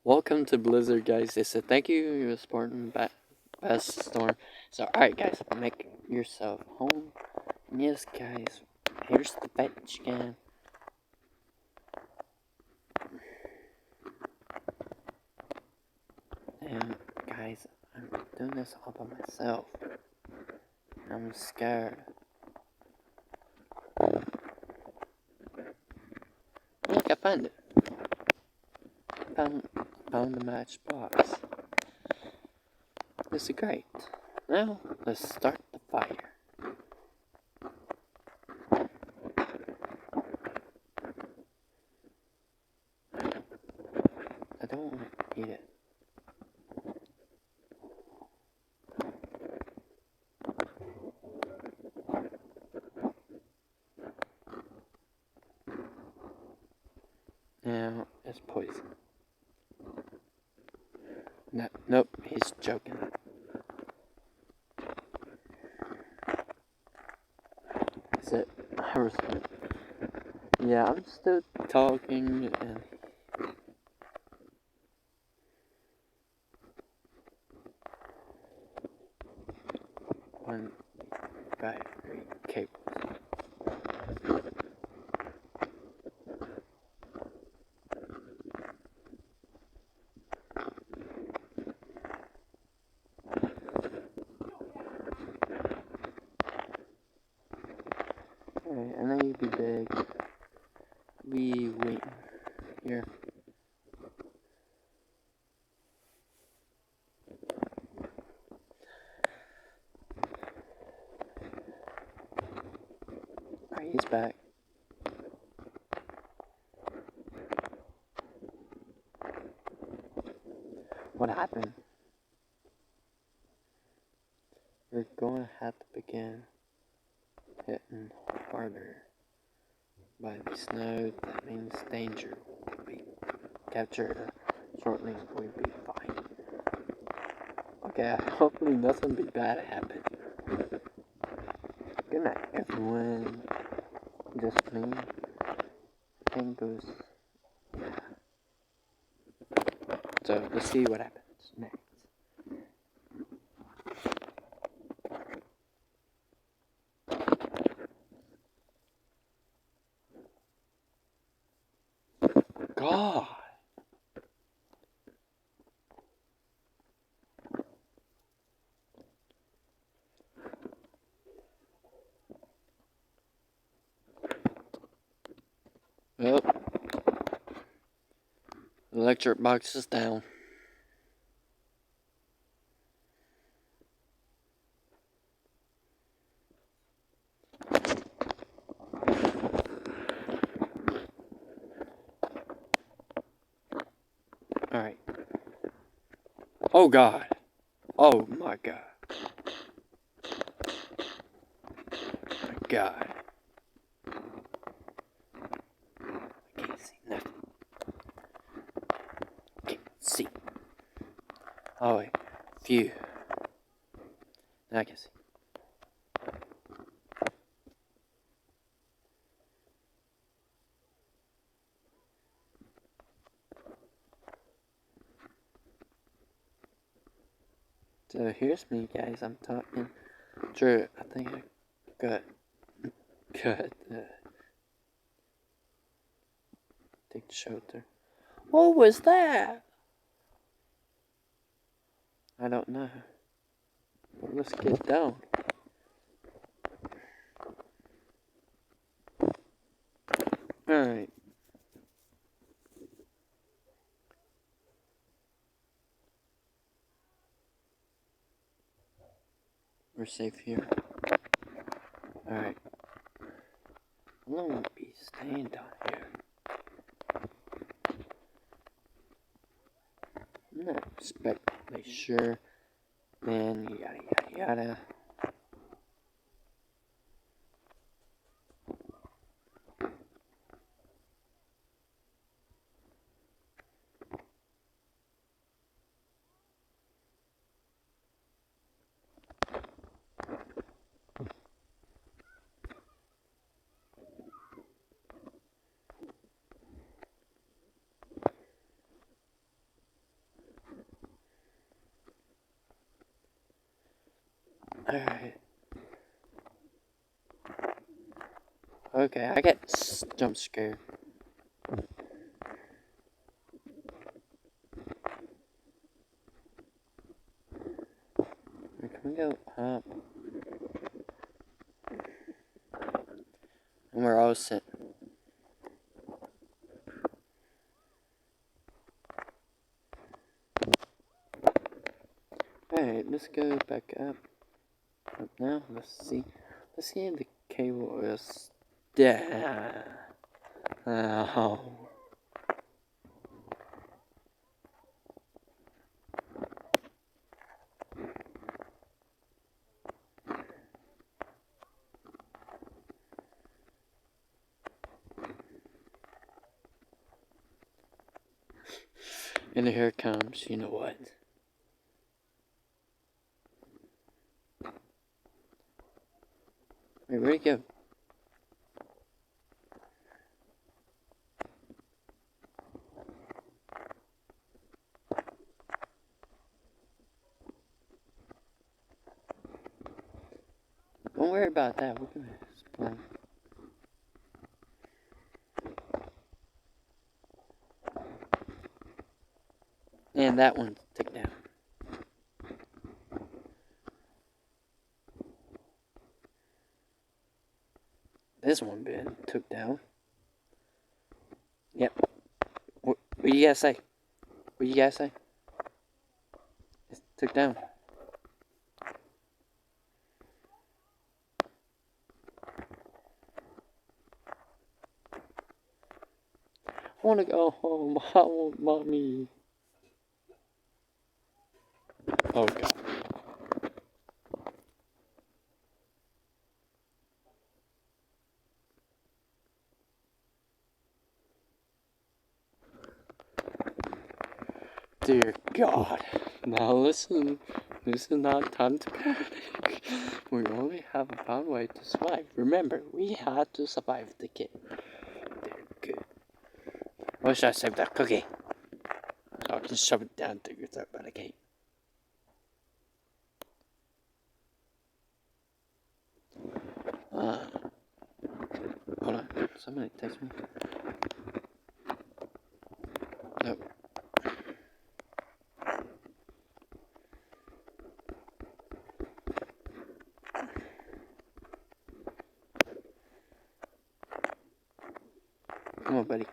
Welcome to Blizzard, guys. They said thank you, you're supporting Best Storm. So, alright, guys, make yourself home. And yes, guys, here's the fetch again. And, guys, I'm doing this all by myself. I'm scared. Look, I found it. Found the matchbox. This is great. Now, let's start the fire. I don't want to eat it. Now, it's poison. No, nope, he's joking. Is it? Yeah, I'm still talking and one battery cables. Alright, I know you'd be big. We wait here. Alright, he's back. What happened? We're going to have to begin hitting harder. By the snow, that means danger will be captured shortly. We'll be fine. Okay, hopefully nothing bad happen. Good night, everyone. Just me. And goes. Yeah. So let's see what happens next. God. Well, electric box is down. Alright. Oh God. Oh my God. My God. I can't see nothing. Can't see. Oh wait. Phew. Now I can see. So here's me, guys. I'm talking. Sure, I think I got take the shelter. What was that? I don't know. But let's get down. Alright. We're safe here. Alright. I'm gonna be staying down here. I'm not especially sure. Man, yada yada yada. Okay, I get jump scared. Can we go up? And we're all set. Alright, let's go back up. Up now, let's see. Let's see if the cable is dead. Oh. And here it comes, you know what? Wait, where'd it go? Don't worry about that, we're gonna explain. And that one took down. This one been took down. Yep. What do you guys say? What do you guys say? It took down. I wanna go home. I want mommy. Oh god. Dear God. Now listen. This is not time to panic. We only have one way to survive. Remember, we had to survive the game. Dear good. Or should I save that cookie? So I can shove it down through your throat by the gate. Hold on. Somebody text me. Nope. Come on, buddy.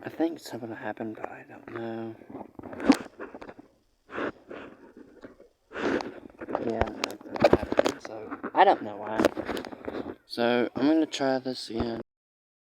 I think something happened, but I don't know. Yeah, nothing happened, so I don't know why. So I'm gonna try this again.